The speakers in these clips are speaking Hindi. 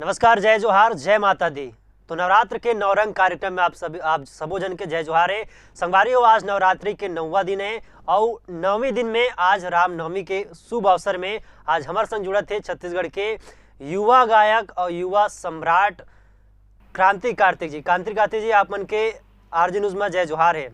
नमस्कार, जय जोहार, जय माता दी। तो नवरात्र के नवरंग कार्यक्रम में आप सबो जन के जय जोहार है। संगवारी हो, आज नवरात्रि के 9वां दिन है और 9वें दिन में आज रामनवमी के शुभ अवसर में आज हमारे संग जुड़त है छत्तीसगढ़ के युवा गायक और युवा सम्राट क्रांति कार्तिक जी। क्रांति कार्तिक जी, आप मन के आरजे न्यूज में जय जोहार है।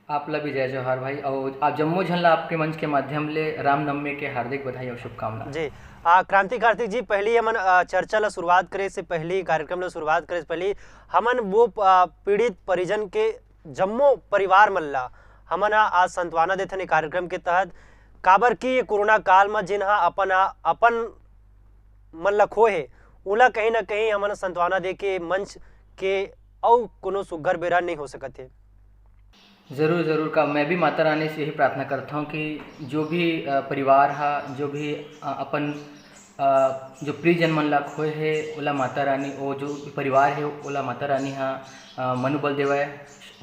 आप ला भी जय जोहार भाई। और आप जम्मो झन ला आपके मंच के माध्यम ले रामनवमी के हार्दिक बधाई और शुभकामना जी। क्रांति कार्तिक जी, पहली हमन चर्चा ला शुरुआत करे से पहली, कार्यक्रम ला शुरुआत करे से पहली हमन वो पीड़ित परिजन के जम्मो परिवार मन ला हमन आज सांत्वना देथन कार्यक्रम के तहत, काबर की कोरोना काल में जिन अपन मन ला खोए उला कहीं ना कहीं हमन सांत्वना दे के मंच के और कोनो सुघर बेरा नहीं हो सकत है। ज़रूर ज़रूर का मैं भी माता रानी से यही प्रार्थना करता हूँ कि जो भी परिवार हा, जो भी अपन जो प्रियजन मन ला खोए है ओला माता रानी, वो जो परिवार है ओला माता रानी हा मनोबल देवै,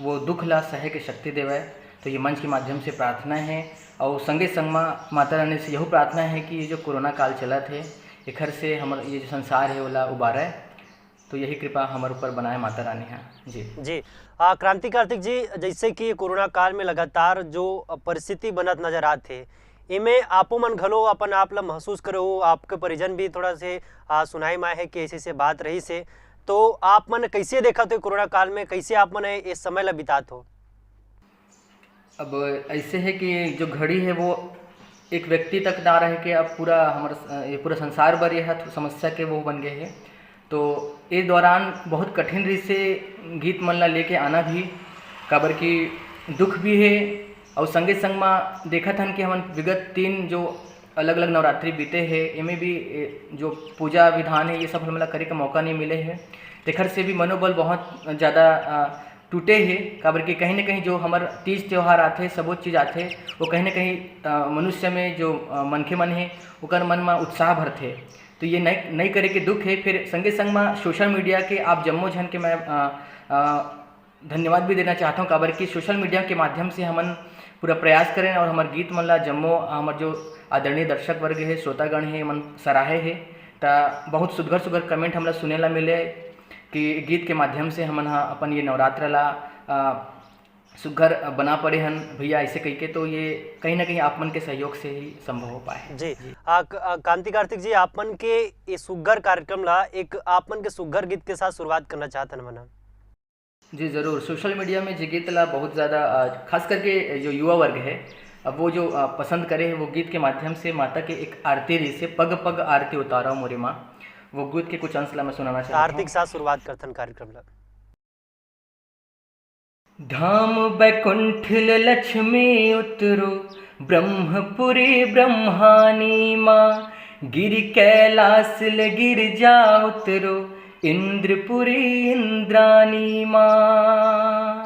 वो दुख ला सहे के शक्ति देवै। तो ये मंच के माध्यम से प्रार्थना है और संगे संग माता रानी से यही प्रार्थना है कि ये जो कोरोना काल चलत है एखर से हमार ये जो संसार है ओला उबारे, तो यही कृपा हमारे ऊपर बनाए माता रानी है। जी जी। क्रांति कार्तिक जी, जैसे कि कोरोना काल में लगातार जो परिस्थिति बनत नजर आते, इमें आपो मन घलो अपन आप ला महसूस करो, आपके परिजन भी थोड़ा से सुनाई में है कि ऐसे से बात रही से, तो आप मन कैसे देखा तो कोरोना काल में कैसे आप मन इस समय ला बितात हो? अब ऐसे है कि जो घड़ी है वो एक व्यक्ति तक ना रहे कि अब पूरा हमारा ये पूरा संसार भर यह समस्या के वो बन गए हैं। तो इस दौरान बहुत कठिन रीत से गीत मन ला लेके आना भी, काबर की दुख भी है और संगे संग में देखा था कि हम विगत 3 जो अलग अलग नवरात्रि बीते हैं इनमें भी जो पूजा विधान है ये सब हमला करे का मौका नहीं मिले है। तेखर से भी मनोबल बहुत ज़्यादा टूटे है, काबर कि कहीं ना कहीं जो हमार तीज त्यौहार आते सबो चीज़ आते वो कहीं ना कहीं मनुष्य में जो मनखे मन है ओकर मन में उत्साह भरते। तो ये नहीं करे के दुख है। फिर संगे संग में सोशल मीडिया के आप जम्मो झन के मैं धन्यवाद भी देना चाहता हूँ, काबर कि सोशल मीडिया के माध्यम से हमन पूरा प्रयास करें और हमारे गीत मन ला जम्मो हमार जो आदरणीय दर्शक वर्ग है, श्रोतागण है, मन सराहे है। तो बहुत सुघर सुघर कमेंट हमला सुने ला मिले कि गीत के माध्यम से हमन अपन ये नवरात्र ला सुघर बना पड़े हन भैया ऐसे कही के। तो ये कहीं ना कहीं आप मन के सहयोग से ही संभव हो पाए। जी। कांति कार्तिक जी, आप मन के ये सुघर कार्यक्रम ला एक आप मन के सुघर गीत के साथ शुरुआत करना चाहते हैं मना। जी ज़रूर। सोशल मीडिया में जो गीत ला बहुत ज़्यादा खास करके जो युवा वर्ग है अब वो जो पसंद करे है वो गीत के माध्यम से माता के एक आरती री से पग पग आरती उतारा मोरे माँ, वो गीत के कुछ अंश ला मैं सुनाना चाहता हूँ। आरती के साथ शुरुआत करते हैं कार्यक्रम ला। धाम बैकुंठ लक्ष्मी उतरो ब्रह्मपुरी ब्रह्मानी माँ, गिर कैलास गिर जा उतरो इंद्रपुरी इंद्रानी माँ।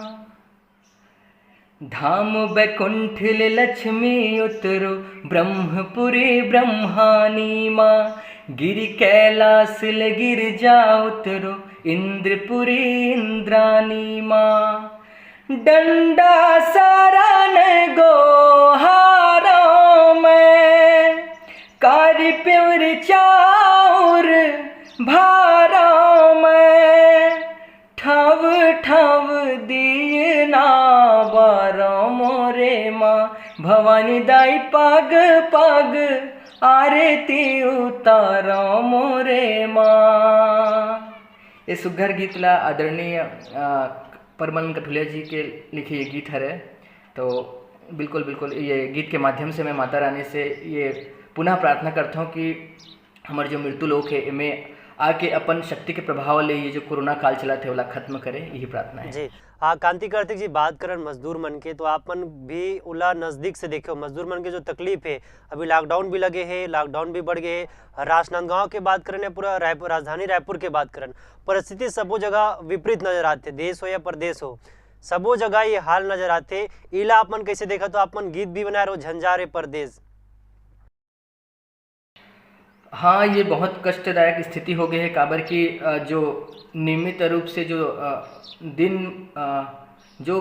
धाम बैकुंठ लक्ष्मी उतरो ब्रह्मपुरी ब्रह्मानी माँ, गिर कैलास गिर जा उतरो इंद्रपुरी इंद्रानी माँ। डंडा सारण गो हारों में कारी प्योर चाउर भारों में, ठव ठव दिए ना बारों मोरे माँ, भवानी दाई पग पग आरती उतारो मोरे माँ। ये सुघर गीत ला आदरणीय परमन कठुलिया जी के लिखे ये गीत है। तो बिल्कुल ये गीत के माध्यम से मैं माता रानी से ये पुनः प्रार्थना करता हूँ कि हमारे जो मृत्यु लोग है इनमें आके अपन शक्ति के प्रभाव ले ये जो कोरोना काल चला थे वाला खत्म करे, यही प्रार्थना है। जी। कांति कार्तिक जी, बात करें मजदूर मन के, तो आप मन भी उला नजदीक से देखे मजदूर मन के जो तकलीफ है, अभी लॉकडाउन भी लगे है, लॉकडाउन भी बढ़ गए। राजनांदगांव के बात करें, पूरा रायपुर, राजधानी रायपुर के बात करें, परिस्थिति सबो जगह विपरीत नजर आते, देश हो या प्रदेश हो, सबो जगह ये हाल नजर आते। इला आप मन कैसे देखा? तो आप मन गीत भी बना रहे हो झंझारे परदेश। हाँ, ये बहुत कष्टदायक स्थिति हो गई है, काबर की जो नियमित रूप से जो दिन जो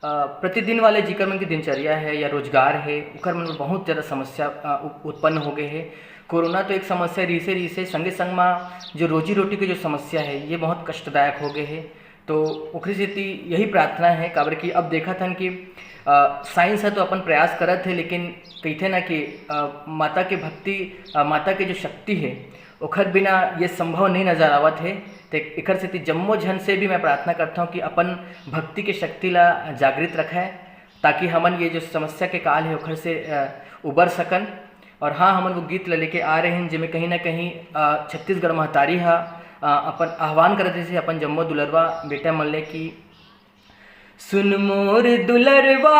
प्रतिदिन वाले जीकर मन की दिनचर्या है या रोजगार है उकर मन में बहुत ज़्यादा समस्या उत्पन्न हो गए है। कोरोना तो एक समस्या रीसे संगे संग में जो रोजी रोटी की जो समस्या है ये बहुत कष्टदायक हो गए है। तो ओखरी सेती यही प्रार्थना है काबर कि अब देखा था कि साइंस है तो अपन प्रयास करत है, लेकिन कहते ना कि माता के भक्ति माता के जो शक्ति है ओखर बिना ये संभव नहीं नजर आवत है। तो एकर सेती जम्मो झन से भी मैं प्रार्थना करता हूँ कि अपन भक्ति के शक्ति ला जागृत रखें, ताकि हमन ये जो समस्या के काल है ओखर से उबर सकन। और हाँ, हमन वो गीत ला लेके आ रहे हैं जिसमें कहीं ना कहीं छत्तीसगढ़ महतारी हा अपन आह्वान करते से अपन जम्मो दुलरवा बेटा मन ले कि सुन मोर दुलरवा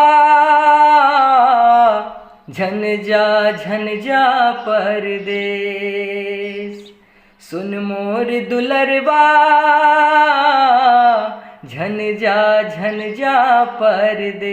झन जा परदेस, सुन मोर दुलरवा झन जा परदेस।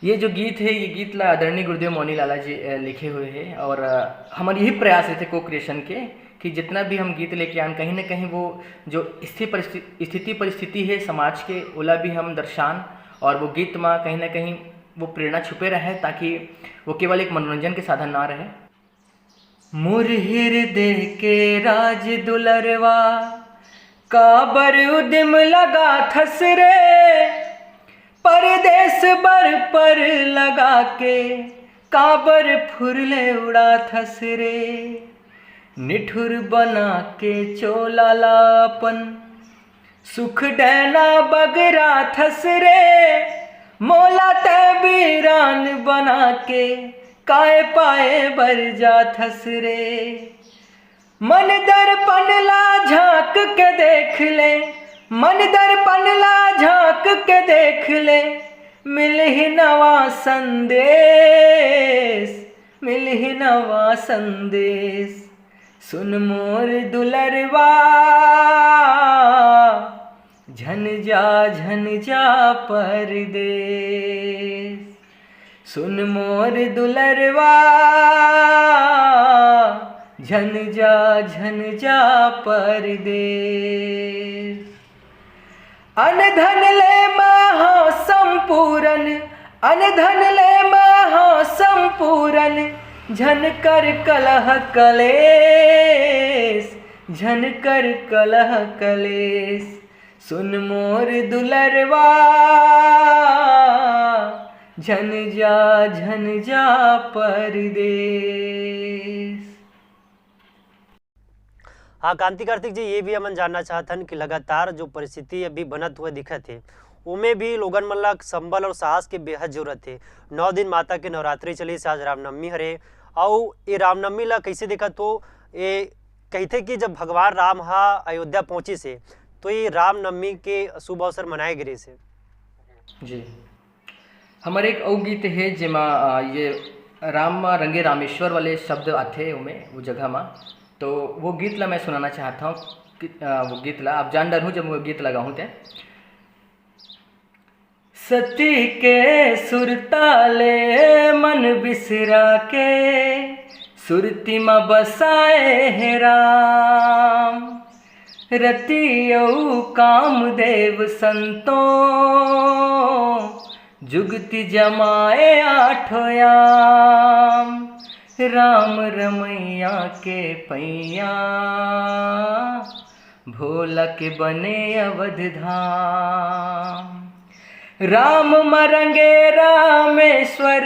ये जो गीत है ये गीत ला आदरणीय गुरुदेव मौनी लाला जी लिखे हुए हैं। और हमारे यही प्रयास रहते को क्रिएशन के कि जितना भी हम गीत लेके आन कहीं ना कहीं वो जो स्थिति परिस्थिति है समाज के ओला भी हम दर्शान, और वो गीत में कहीं ना कहीं वो प्रेरणा छुपे रहे ताकि वो केवल एक मनोरंजन के साधन ना रहे। मोर हृदय के राज दुलरवा काबर उद्यम लगा थस रे, परदेस पर लगा के काबर फुरले उड़ा थस रे, निठुर बना के चोला लापन सुख डैना बगरा थस रे, मोला ते बीरान बना के काय पाए बर जा थस रे। मन दर्पण ला झांक के देख ले, मन दर्पण ला झांक के देख ले, मिल ही नवा संदेश, मिल ही नवा संदेश। सुन मोर दुलरवा झन जा परदेस, सुन मोर दुलरवा झन जा परदेस। अनधन ले महा संपूरन, अनधन ले महा संपूरन, झन कर कलह कलेस, झन कर कलह कलेस। सुन मोर दुलरवा झन जा परदेस। हाँ कांति कार्तिक जी, ये भी हमन जानना चाहतन कि लगातार जो परिस्थिति अभी बनत हुए दिखत है उमें भी लोगन मन ला संबल और साहस के बेहद जरूरत है। 9 दिन माता के नवरात्रि चली से आज रामनवमी हरे, और ये रामनवमी ला कैसे देखा तो ये कहते कि जब भगवान राम हा अयोध्या पहुंची से तो ये रामनवमी के शुभ अवसर मनाए गिरे से। जी, हमारे एक और गीत है जिमा ये राम रंगे रामेश्वर वाले शब्द आते उमें वो जगह में, तो वो गीत ला मैं सुनाना चाहता हूँ। वो गीत ला आप जान डर हूँ जब वो गीत लगाऊँ ते सती के सुरताले मन बिसरा के सुरती में बसाए है राम, रतियौ कामदेव संतों जुगति जमाए आठोयाम, राम रमैया के पैया भोला के बने अवध धाम। राम मरंगे रामेश्वर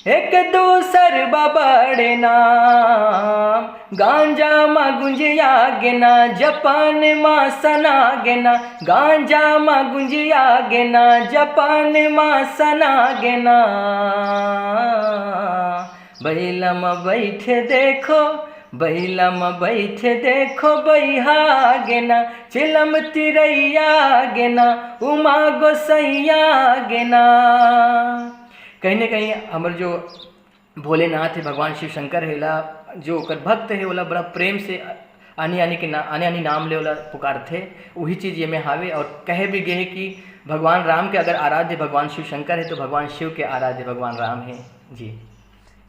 एक दूसर बबड़े नाम, गांजा मा गुंजिया गेना जपान मा सना गेना, गांजा मा गुंजिया गेना जपान मा सना गेना। बैला मा बैठे देखो, बैला में बैठे देखो बैहा गेना, चिलम तिरैया गेना, उमा गोसैया गेना। कहीं ना कहीं हमारे जो भोलेनाथ है भगवान शिव शंकर है ला जो ओकर भक्त है ओला बड़ा प्रेम से आने नाम ले ओला पुकारते, वही चीज़ ये में हावे। और कहे भी गए कि भगवान राम के अगर आराध्य भगवान शिव शंकर है तो भगवान शिव के आराध्य भगवान राम है। जी,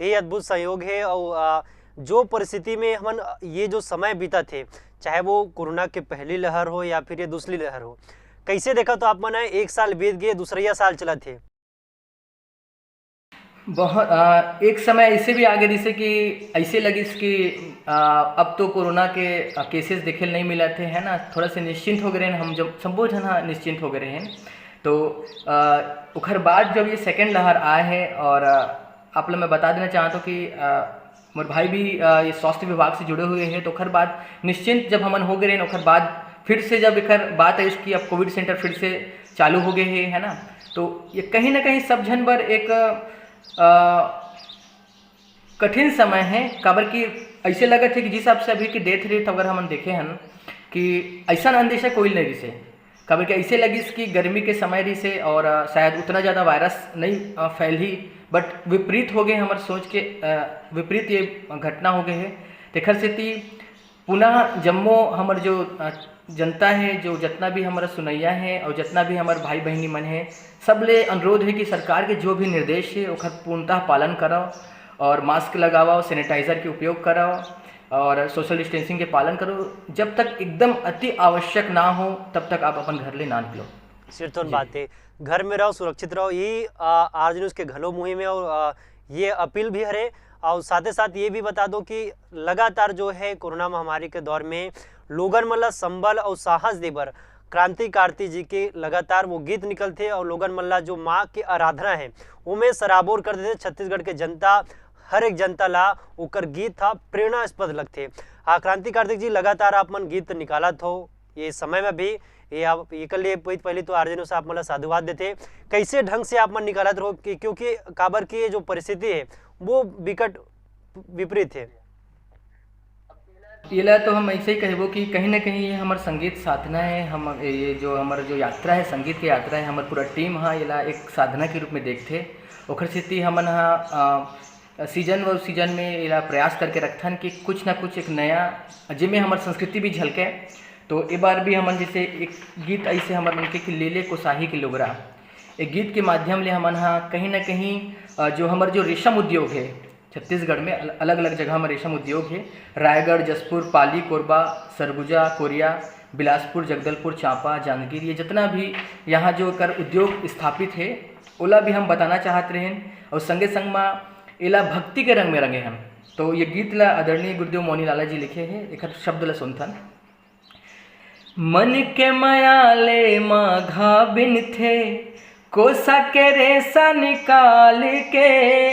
ये अद्भुत संयोग है। और जो परिस्थिति में हम ये जो समय बीता थे, चाहे वो कोरोना के पहली लहर हो या फिर ये दूसरी लहर हो, कैसे देखा तो आप मना 1 साल बीत गए, दूसरा साल चला थे। बहुत एक समय ऐसे भी आगे जैसे कि ऐसे लगिस कि अब तो कोरोना के केसेस देखे नहीं मिला थे, है ना, थोड़ा से निश्चिंत हो गए हैं हम, जब सब जन हाँ निश्चिंत हो गए हैं। तो उखर बाद जब ये सेकेंड लहर आए है, और आप लोग मैं बता देना चाहता हूँ कि मोर भाई भी ये स्वास्थ्य विभाग से जुड़े हुए हैं। तो उखर बाद निश्चिंत जब हमन हो गए हैं, उखर बाद फिर से जब एकर बात है इसकी, अब कोविड सेंटर फिर से चालू हो गए हैं, है ना। तो ये कहीं ना कहीं सब जन बर एक कठिन समय है, काबर कि ऐसे लगत है कि जिस हिसाब से अभी की डेथ रेट अगर हम देखे हैं कि ऐसा अंदेशा कोई नहीं रिसे, काबर कि ऐसे लगिस कि गर्मी के समय रिसे और शायद उतना ज़्यादा वायरस नहीं फैल ही, बट विपरीत हो गए हमारे सोच के विपरीत ये घटना हो गए है। तेखर सेती पुनः जम्मो हमार जो जनता है, जो जितना भी हमारा सुनैया है और जितना भी हमारे भाई बहनी मन है, सब ले अनुरोध है कि सरकार के जो भी निर्देश है ओखर पूर्णतः पालन कराओ, और मास्क लगाओ, सैनिटाइज़र के उपयोग कराओ, और सोशल डिस्टेंसिंग के पालन करो। जब तक एकदम अति आवश्यक ना हो तब तक आप अपन घर ले ना निकलो। सिर्फ तो बात है, घर में रहो, सुरक्षित रहो, यही आज न्यूज़ के घलो मुहिम है। और ये अपील भी हरे, और साथ ही साथ ये भी बता दो कि लगातार जो है कोरोना महामारी के दौर में लोगन मल्ला संबल और साहस देबर क्रांतिकारी जी के लगातार वो गीत निकलते, और लोगन मल्ला जो माँ की आराधना है वो में सराबोर कर देते। छत्तीसगढ़ के जनता, हर एक जनता ला ओकर गीत था प्रेरणास्पद लगते। क्रांतिकारी जी लगातार आप मन गीत निकालत हो ये समय में भी, ये आप ये कर लिए पहले तो आर्जनों से आप मतलब साधुवाद देते, कैसे ढंग से आप मन निकालत रहो, क्योंकि काबर की ये जो परिस्थिति है वो विकट विपरीत है। ये तो हम ऐसे ही कहबो कि कहीं ना कहीं ये हमारा संगीत साधना है। हम ये जो हमारा जो यात्रा है, संगीत की यात्रा है, हमारा पूरा टीम हाँ ये एक साधना के रूप में देखते। ओखर स्थिति हमन हाँ सीजन व सीजन में ये प्रयास करके रखथन कि कुछ ना कुछ एक नया जिसमें हमारी संस्कृति भी झलके। तो एक बार भी हमन जैसे एक गीत ऐसे हमारे मन के कि ले ले कोसाही के लोगरा, एक गीत के माध्यम ले हमन हाँ कहीं ना कहीं जो हमारे जो रेशम उद्योग है छत्तीसगढ़ में, अलग अलग जगह में रेशम उद्योग है, रायगढ़, जसपुर, पाली, कोरबा, सरगुजा, कोरिया, बिलासपुर, जगदलपुर, चांपा, जांजगीर, ये जितना भी यहाँ जो कर उद्योग स्थापित है ओला भी हम बताना चाहते रहे। और संगे संग में एला भक्ति के रंग में रंगे हम। तो ये गीत ला आदरणीय गुरुदेव मौनी लाला जी लिखे हैं, एक शब्द ला सुनथन। मन के माया ले माघा बिन थे, कोसा के रेसा निकाल के,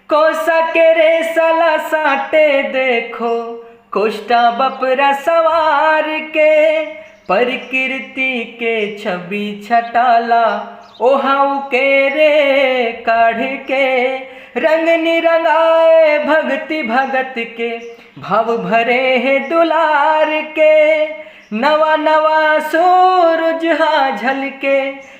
कोसा के रेसा ला साटे देखो, कोष्टा बपरा सवार के, प्रकृति के छवि छटाला ओहाऊ के रे काढ़ के, रंग निरंगाए भक्ति भगत के, भाव भरे है दुलार के, नवा नवा सूरज हा झलके,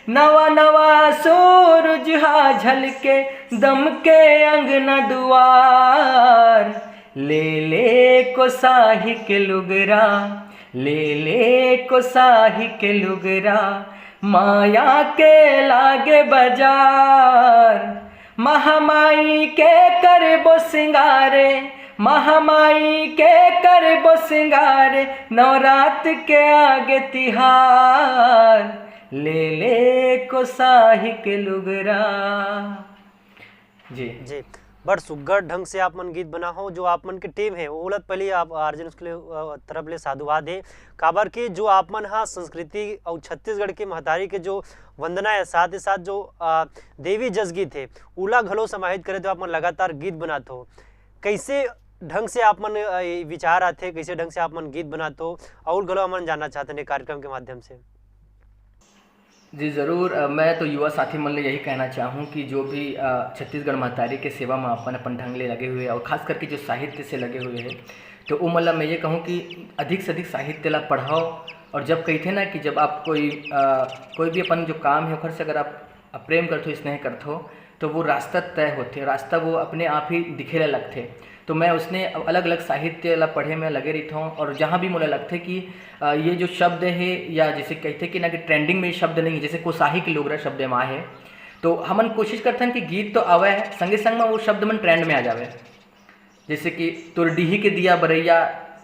नवा नवा सूरज हा झलके, दम के अंगना दुआर, ले ले कोसाही के लुगरा, ले ले कोसाही के लुगरा, माया के लागे बाजार, महामाई के करबो सिंगारे, महामाई के करबो सिंगारे, नवरात के आगे तिहार, ले ले कोसाही के लुगरा। जी जी, बड़ सुग्घर ढंग से आप मन गीत बना हो। जो आप मन की टीम है वो पहले आप आर्जन उसके लिए तरफ ले साधुवाद है, काबर की जो आप मन हाँ संस्कृति और छत्तीसगढ़ के महतारी के जो वंदना है, साथ ही साथ जो देवी जस गीत है उला घलो समाहित करे, तो आप मन लगातार गीत बनाते हो। कैसे ढंग से आप मन विचार आते, कैसे ढंग से आप मन गीत बनाते हो, और घलो मन जानना चाहते हैं कार्यक्रम के माध्यम से। जी ज़रूर, मैं तो युवा साथी मन ले यही कहना चाहूँ कि जो भी छत्तीसगढ़ महतारी के सेवा में अपन अपन ढंग ले लगे हुए और ख़ास करके जो साहित्य से लगे हुए हैं, तो वो मतलब मैं ये कहूँ कि अधिक से अधिक साहित्य ला पढ़ाओ। और जब कहते ना कि जब आप कोई भी अपन जो काम है उखर से अगर आप प्रेम करते हो, स्नेह करते हो, तो वो रास्ता तय होते, रास्ता वो अपने आप ही दिखेला लगते। तो मैं उसने अलग अलग साहित्य ला पढ़े में लगे रहता हूँ, और जहाँ भी मुझे लगता है कि ये जो शब्द है, या जैसे कहते कि ना कि ट्रेंडिंग में शब्द नहीं है, जैसे कोसाही के लोगरा शब्द माँ है, तो हमन कोशिश करते हैं कि गीत तो आवे है, संगे संग में वो शब्द मन ट्रेंड में आ जावे। जैसे कि तोर डीही के दिया बरैया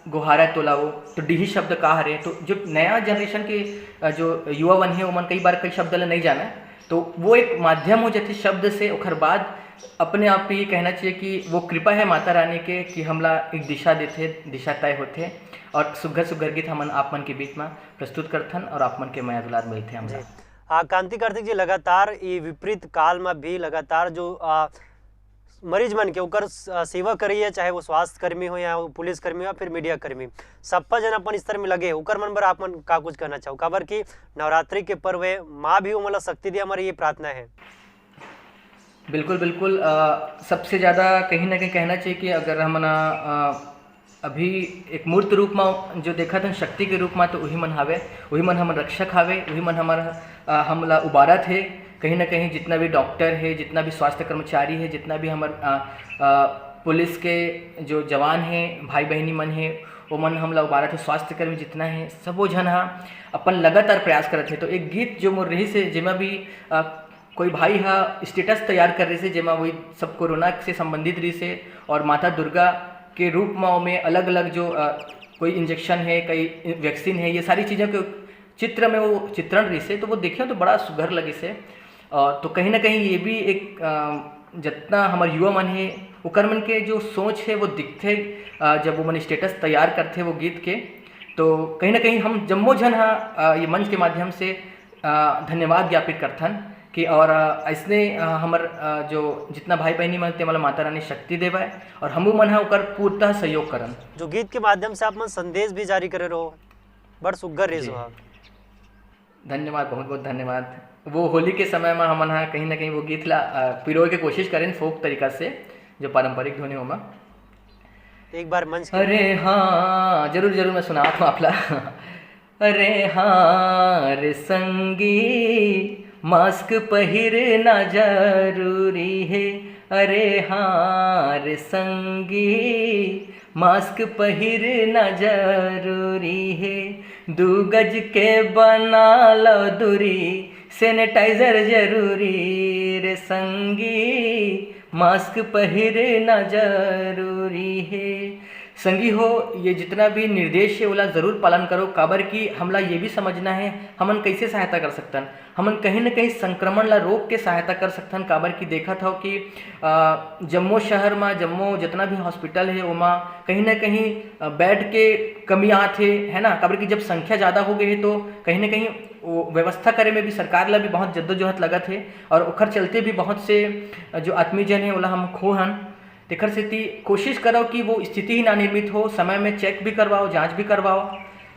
गुहारा तोला, वो तो डीही शब्द का हरे, तो जो नया जनरेशन के जो युवा वन है वो मन कई बार कई शब्द ला नहीं जाना, तो वो एक माध्यम हो जाती शब्द से, उखर बाद अपने आप पे ये कहना चाहिए कि वो कृपा है माता रानी के कि हमला एक दिशा देते, दिशा तय होते और सुघर सुघर गीत हमन आप मन के बीच में प्रस्तुत करथन और आप मन के माया दुलार मिलते हमला। जी क्रांति कार्तिक जी, लगातार ये विपरीत काल में भी लगातार जो मरीज मन के ओकर सेवा करिए, चाहे वो स्वास्थ्य कर्मी हो या वो पुलिस कर्मी हो या फिर मीडिया कर्मी, सबका जन अपन स्तर में लगे ओकर मन पर आप मन का कुछ कहना चाहो? काबर की नवरात्रि के पर्व है, माँ भी वो मतलब शक्ति दी, हमारी ये प्रार्थना है। बिल्कुल बिल्कुल, सबसे ज़्यादा कहीं ना कहीं कहना चाहिए कि अगर हम अभी एक मूर्त रूप में जो देखा था शक्ति के रूप में, तो वही मन हावे, वही मन हमर रक्षक हावे, वही मन हमारा हमला उबारत है। कहीं ना कहीं जितना भी डॉक्टर है, जितना भी स्वास्थ्य कर्मचारी है, जितना भी हमार पुलिस के जो जवान हैं, भाई बहनी मन है, वो मन हमला उबारत है। स्वास्थ्य कर्मी जितना है सब वो जन अपन लगातार प्रयास करते हैं। तो एक गीत जो मोर रही से जेमा भी कोई भाई स्टेटस तैयार कर रहे से, जेमा वही सब कोरोना से संबंधित रही से और माता दुर्गा के रूप में अलग अलग जो कोई इंजेक्शन है, कई वैक्सीन है, ये सारी चीज़ों के चित्र में वो चित्रण रही से, तो वो देखे तो बड़ा सुघर लगे से। तो कहीं ना कहीं ये भी एक जितना हमारे युवा मन है ओकर मन के जो सोच है वो दिखते जब वो मन स्टेटस तैयार करते वो गीत के। तो कहीं ना कहीं हम जम्मो जन ये मंच के माध्यम से धन्यवाद ज्ञापित करथन कि और ऐसने हमर जो जितना भाई बहनी मन ते मतलब माता रानी शक्ति देवा और हमू मन ओकर पूर्णतः सहयोग करन। जो गीत के माध्यम से आप मन संदेश भी जारी करे रहो, बड़ सुघर रही सुहा। धन्यवाद, बहुत बहुत धन्यवाद। वो होली के समय में हमन कहीं ना कहीं वो गीत ला पिरोए के कोशिश करें फोक तरीका से, जो पारंपरिक ध्वनि हो में। एक बार मंच अरे हाँ, जरूर जरूर मैं सुना हूँ आपला। अरे हाँ रे संगी, मास्क पहिरना जरूरी है। अरे हाँ रे संगी, मास्क पहिरना जरूरी है। 2 गज के बना लो दूरी, सैनिटाइजर जरूरी रे संगी, मास्क पहिरना जरूरी है। संगी हो, ये जितना भी निर्देश है ओला ज़रूर पालन करो। काबर की हमला ये भी समझना है हमन कैसे सहायता कर सकतन, हमन कहीं ना कहीं संक्रमण ला रोक के सहायता कर सकतन। काबर की देखा था कि जम्मू शहर में जम्मू जितना भी हॉस्पिटल है ओमा कहीं ना कहीं बेड के कमी आते है ना। काबर की जब संख्या ज़्यादा हो गई है तो कहीं ना कहीं वो व्यवस्था करे में भी सरकार ला भी बहुत जद्दोजहद लगत है और ओखर चलते भी बहुत से जो आत्मीजन है ओला हम खो हन। तेखर सेती कोशिश करो कि वो स्थिति ही ना निर्मित हो, समय में चेक भी करवाओ, जांच भी करवाओ।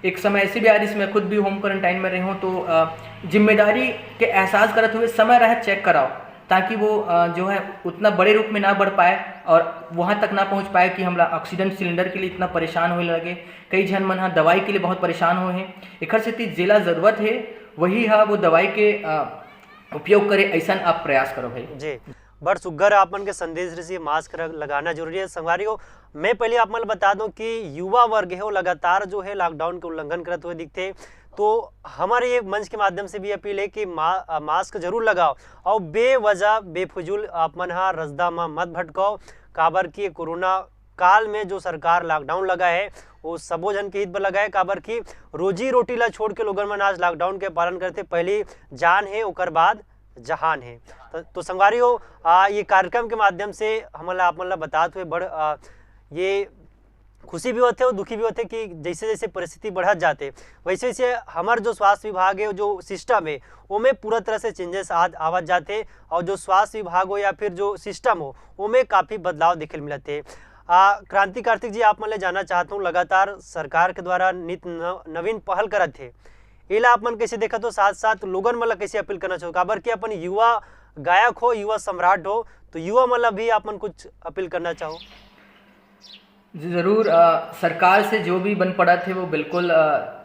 एक समय ऐसे भी आ रही मैं खुद भी होम क्वारंटाइन में रही हूँ, तो जिम्मेदारी के एहसास करते हुए समय रहे चेक कराओ, ताकि वो जो है उतना बड़े रूप में ना बढ़ पाए और वहाँ तक ना पहुँच पाए कि हमरा ऑक्सीजन सिलेंडर के लिए इतना परेशान होने लगे। कई जन मन दवाई के लिए बहुत परेशान हुए हैं। एखर सेती जिला ज़रूरत है वही वो दवाई के उपयोग करे, ऐसा आप प्रयास करो भाई जी। बड़ सुघर आपन के संदेश रही मास्क लगाना जरूरी है। संगवारियों, मैं पहले आप मन बता दूं कि युवा वर्ग है वो लगातार जो है लॉकडाउन के उल्लंघन करते हुए दिखते, तो हमारे ये मंच के माध्यम से भी अपील है कि मास्क जरूर लगाओ और बेवजह बेफजूल आप मन रसदा में मत भटकाओ। काबर की कोरोना काल में जो सरकार लॉकडाउन लगा है वो सबो जन के हित पर लगा है। काबर की रोजी रोटी ला छोड़ के लोगन मन आज लॉकडाउन के पालन करते, पहली जान है ओकर बाद जहान है। तो संगवारियों, ये कार्यक्रम के माध्यम से हमला आप मन बताते हुए बड़ ये खुशी भी होते और दुखी भी होते कि जैसे जैसे परिस्थिति बढ़त जाते वैसे वैसे हमार जो स्वास्थ्य विभाग है, जो सिस्टम है, उनमें पूरा तरह से चेंजेस आवत जाते और जो स्वास्थ्य विभाग हो या फिर जो सिस्टम हो उनमें काफ़ी बदलाव दिखे मिलते। क्रांति कार्तिक जी, आप मन जानना चाहता हूँ, लगातार सरकार के द्वारा नित नवीन पहल करत थे, एला आप मन कैसे देखा? तो साथ साथ लोगन मतलब कैसे अपील करना चाहो? काबर कि अपन युवा गायक हो, युवा सम्राट हो, तो युवा मतलब भी आप मन कुछ अपील करना चाहो? ज़रूर, सरकार से जो भी बन पड़ा थे वो बिल्कुल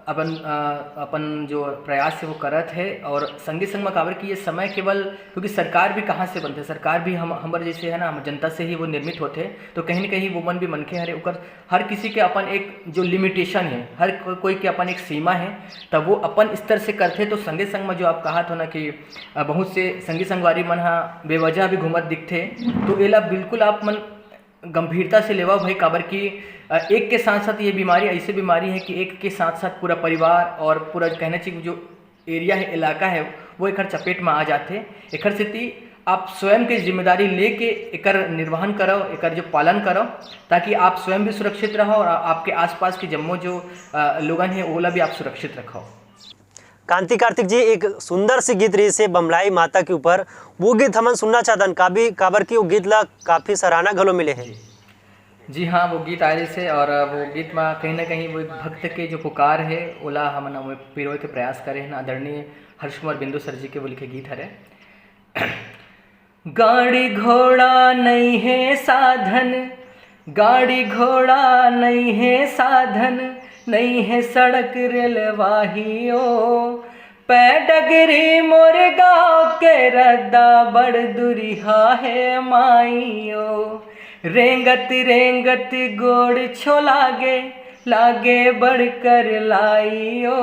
अपन जो प्रयास है वो करत है। और संगे संग में काबर कि ये समय केवल क्योंकि सरकार भी कहाँ से बनते, सरकार भी हमारे जैसे है ना, हम जनता से ही वो निर्मित होते, तो कहीं ना कहीं वो मन भी मनखे हरे ओकर हर किसी के अपन एक जो लिमिटेशन है, हर कोई के अपन एक सीमा है, तब वो अपन स्तर से करते। तो संगे संग में जो आप कहा था ना कि बहुत से संगी संगवारी मन बेवजह भी घूमत दिखते, तो एला बिल्कुल आप मन गंभीरता से लेवा भाई। काबर की एक के साथ साथ ये बीमारी ऐसी बीमारी है कि एक के साथ साथ पूरा परिवार और पूरा कहना चाहिए जो एरिया है, इलाका है, वो एक चपेट में आ जाते। एक स्थिति आप स्वयं की जिम्मेदारी लेके एकर निर्वहन करो, एकर जो पालन करो, ताकि आप स्वयं भी सुरक्षित रहो और आपके आसपास के जम्मो जो लोगन है ओला भी आप सुरक्षित रखो। कांति कार्तिक जी, एक सुंदर सी गीत रही से बमलाई माता के ऊपर, वो गीत हमन सुनना चाहतन काबर की वो गीत ला काफ़ी सराहना घलो मिले है। जी हाँ, वो गीत आए से और वो गीत में कहीं ना कहीं वो एक भक्त के जो पुकार है ओला हमन पिरोए के प्रयास करे हैं। आदरणीय हर्ष कुमार बिंदु सर जी के वो लिखे गीत हरे। गाड़ी घोड़ा नहीं है साधन, गाड़ी घोड़ा नहीं है साधन, नहीं है सड़क रेलवाहियो, पैडगरी मोर गाँव के रद्दा बड़ दुरिहा है माइयो, रेंगत रेंगत गोड़ छो लागे, लागे बढ़ कर लाइयो,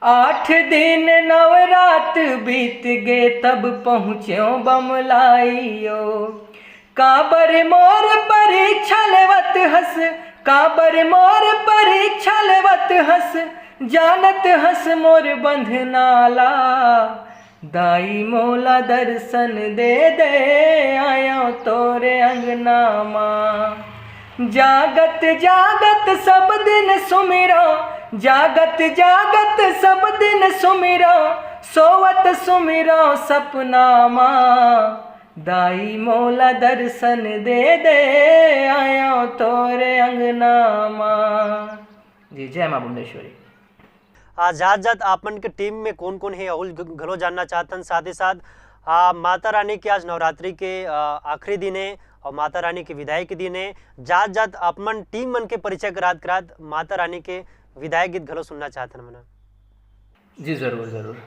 8 दिन नवरात बीत गे तब पहुँच्यो बमलाइयो, काबर मोर परीक्षा लेवत हस, काबर मोर परीक्षा लेवत हस, जानत हस मोर बंधनाला, दाई मोला दर्शन दे दे आयो तोरे अंगना माँ, जागत जागत सब दिन सुमिरो, जागत जागत सब दिन सुमिरो, सोवत सुमिरो सपना माँ, दाई मोला दर्शन दे दे आयो तोरे अंगना माँ। जी, जय माँ बुंदेश्वरी। जात जात आपन के टीम में कौन कौन है और घलो जानना चाहतन। साथ ही साथ माता रानी के आज नवरात्रि के आखिरी दिन है और माता रानी के विदाई के दिन है। जात जात आपमन टीम मन के परिचय करात करात माता रानी के विदाई गीत घलो सुनना चाहतन मना। जी ज़रूर ज़रूर।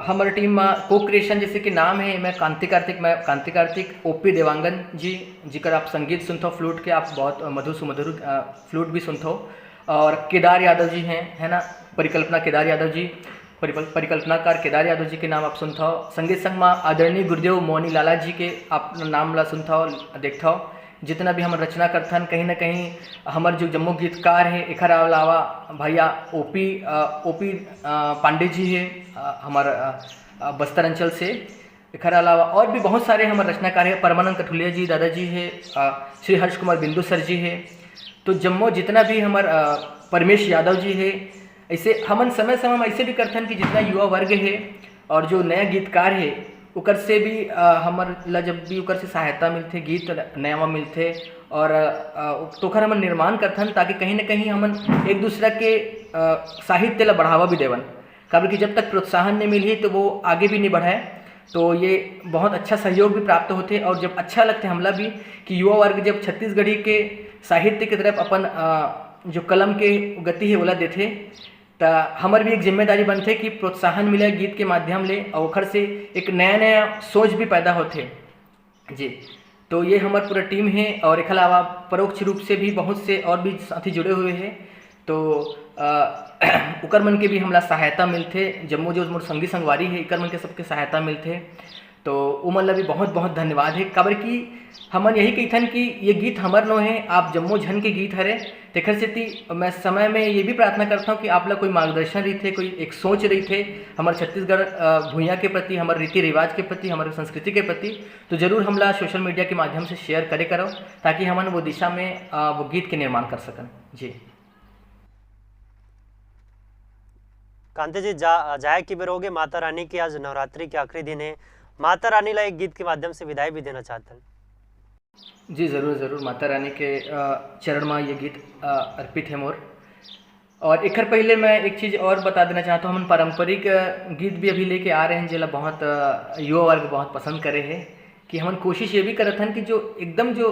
हमारी टीम में को क्रिएशन जैसे कि नाम है, मैं कांति कार्तिक ओपी देवांगन जी जिकर आप संगीत सुनते हो फ्लूट के, आप बहुत मधुर सुमधुर फ्लूट भी सुनते हो, और केदार यादव जी हैं, है ना, परिकल्पना केदार यादव जी, परिकल्पनाकार केदार यादव जी के नाम आप सुनते हो। संगीत संग में आदरणीय गुरुदेव मोनी लाला जी के आप नाम ला सुनते हो देखते हो। जितना भी हम रचना करथन कहीं ना कहीं हमार जो जम्मू गीतकार है, एक अलावा भैया ओपी पांडे जी है हमार बस्तर अंचल से, एक अलावा और भी बहुत सारे हमारे रचनाकार है, परमानंद कठुलिया जी दादाजी है, श्री हर्ष कुमार बिंदु सर जी है, तो जम्मू जितना भी हमार परमेश यादव जी है, ऐसे हमन समय समय में ऐसे भी करथन कि जितना युवा वर्ग है और जो नया गीतकार है उकर से भी हमर ला जब भी उकर से सहायता मिलते, गीत नया मिलते और तोखर हमन निर्माण करथन, ताकि कहीं ना कहीं हमन एक दूसरा के साहित्य ला बढ़ावा भी देवन, काबर कि जब तक प्रोत्साहन नहीं मिली तो वो आगे भी नहीं बढ़ाए, तो ये बहुत अच्छा सहयोग भी प्राप्त होते। और जब अच्छा लगता है हमला भी कि युवा वर्ग जब छत्तीसगढ़ी के साहित्य की तरफ अपन जो कलम के गति है ओला देते, तो हमार भी एक जिम्मेदारी बनते कि प्रोत्साहन मिले गीत के माध्यम ले, और ओखर से एक नया नया सोच भी पैदा होते जी। तो ये हमार पूरा टीम है, और एक अलावा परोक्ष रूप से भी बहुत से और भी साथी जुड़े हुए हैं, तो उकर मन के भी हमला सहायता मिलते, जम्मू जो मोर संगी संगवारी है इकर मन के सबके सहायता मिलते, तो उमन ला भी बहुत बहुत धन्यवाद है। काबर कि हमन यही कहथन कि ये गीत हमर नो है, आप जम्मू झन के गीत हरे, तेखर सेती मैं समय में ये भी प्रार्थना करता हूँ कि आप ला कोई मार्गदर्शन रही थे, कोई एक सोच रही थे हमारे छत्तीसगढ़ भूइयाँ के प्रति, हमारे रीति रिवाज के प्रति, हमारे संस्कृति के प्रति, तो जरूर हमला सोशल मीडिया के माध्यम से शेयर करे करो, ताकि हमन वो दिशा में वो गीत के निर्माण कर सकन जी। कांति जी, जाए कि बेरोगे माता रानी की आज नवरात्रि के आखिरी दिन है, माता रानी ला एक गीत के माध्यम से विदाई भी देना चाहते हैं। जी ज़रूर ज़रूर। माता रानी के चरण में ये गीत अर्पित है मोर। और एक पहले मैं एक चीज़ और बता देना चाहता हूँ, हम पारंपरिक गीत भी अभी लेके आ रहे हैं जिला बहुत युवा वर्ग बहुत पसंद करे हैं, कि हम कोशिश ये भी करत हन कि जो एकदम जो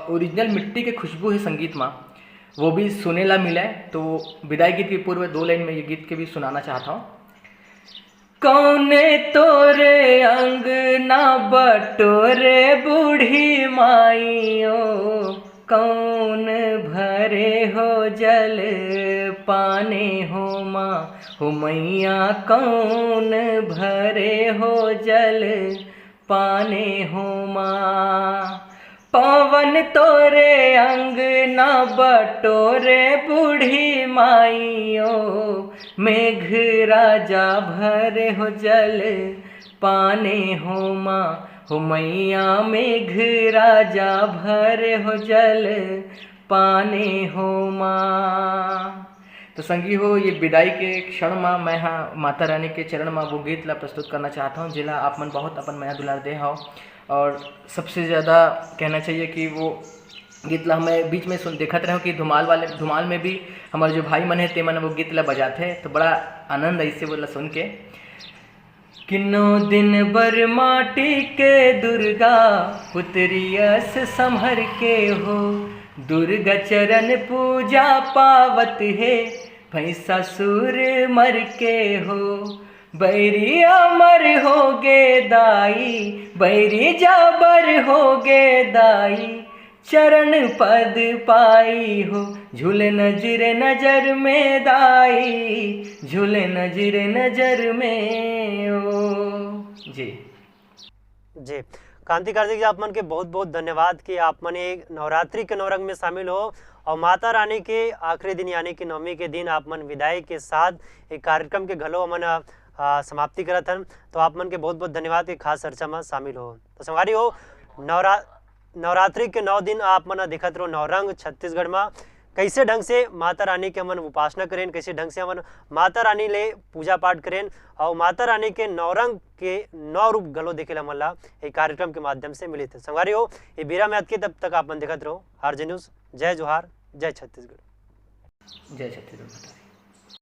ओरिजिनल मिट्टी के खुशबू है संगीत में वो भी सुने ला मिले। तो विदाई गीत के पूर्व 2 लाइन में ये गीत के भी सुनाना चाहता हूँ। कौने तोरे अंगना बटोरे बूढ़ी माइयो, कौन भरे हो जल पाने हो माँ, हो मैया कौन भरे हो जल पाने हो माँ, पवन तोरे अंगना बटोरे बूढ़ी माइयो, मेघ राजा भरे हो जल पाने हो माँ, हो मैया मेघ राजा भरे हो जल पाने हो माँ। तो संगी हो, ये विदाई के क्षण में मैं हाँ माता रानी के चरण में वो गीत ला प्रस्तुत करना चाहता हूँ जिला आप मन बहुत अपन माया दुलार दे हो। और सबसे ज़्यादा कहना चाहिए कि वो गीत ला मैं बीच में सुन देखत रहो कि धुमाल में भी हमारे जो भाई मन है ते मन वो गीत ला बजाते हैं, तो बड़ा आनंद ऐसे बोला सुन के। किनो दिन बर माटी के दुर्गा पुत्रियस संभर के हो, दुर्गा चरण पूजा पावत है भैंसा सुर मर के हो। बैरी अमर हो गे दाई, बैरी जाबर हो गे दाई, चरण पद पाई हो, झूले नजर नजर में दाई, झूले नजर नजर में ओ जी। जी कांति कार्तिक जी, आप मन के बहुत बहुत धन्यवाद कि आप मन एक नवरात्रि के नवरंग में शामिल हो और माता रानी के आखिरी दिन यानी कि नवमी के दिन आप मन विदाई के साथ एक कार्यक्रम के घलो मन समाप्ति करत हन। तो आप मन के बहुत बहुत धन्यवाद कि खास चर्चा में शामिल हो। तो संगवारी हो, नवरात्रि के 9 दिन आप मन दिखत रहो नवरंग छत्तीसगढ़ में कैसे ढंग से माता रानी के हमन उपासना करें, कैसे ढंग से हमन माता रानी ले पूजा पाठ करें और माता रानी के नवरंग के 9 रूप गलो देखे ला मल्ला एक कार्यक्रम के माध्यम से मिले थे। संगवारी हो, ये बीरा में के तब तक आप मन देखत रहो आरजे न्यूज़। जय जोहार, जय छत्तीसगढ़। जय छत्तीसगढ़।